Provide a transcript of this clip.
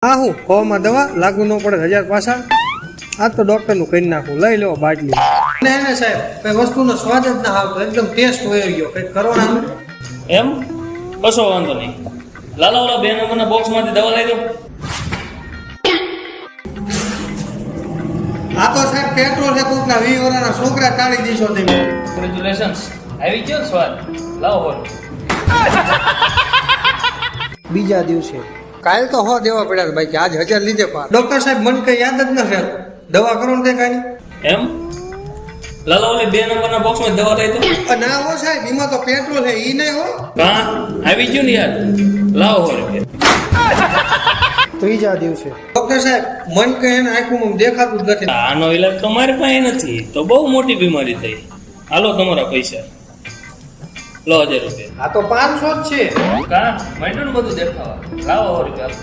હા હું હવામાં દવા લાગુ ન પડે 1000 પાછા. આ તો ડોક્ટર નું કરી નાખું, લઈ લેવો બાટલી. ને સાહેબ કઈ વસ્તુનો સ્વાદ જ ના આવતો, એકદમ ટેસ્ટ વયો ગયો. કઈ કરવાનું એમ કશો વાંધો નહીં. લાલા ઓલા 2 નંબરના બોક્સ માંથી દવા લઈ દો. આ તો સાહેબ પેટ્રોલ છે, કોકના 20 વર્ષના છોકરા ટાળી દીશો તમે. કોંગ્રેચ્યુલેશન્સ, આવી ગયો સ્વાદ. લાવો બોલ. બીજા દિવસે કાલ તો હો દેવા પડ્યા ભાઈ, કે આજ 1000 લીધે પા. ડોક્ટર સાહેબ મને કઈ યાદ જ નથી રહેતું, દવા કરો ને તે કાઈ. એમ લાલા ઓલી 2 નંબરના બોક્સ માં દવા લઈ દો. ના હો સાહેબ, એમાં તો પેટ્રોલ છે, ઈ નહીં હો. હા આવી ગયું ને યાર, લાવો 100 રૂપિયા. ત્રીજા દિવસે ડોક્ટર સાહેબ મન કઈ એને આંખોમાં દેખાતું જ નથી. આનો ઈલાજ તો મારી પાસે નથી, તો બહુ મોટી બીમારી થઈ. હાલો તમારા પૈસા લો 1000 રૂપિયા. આ તો 500 જ છે. કા માંડ્યું ને બધું દેખાવા. લાવો 100 રૂપિયા.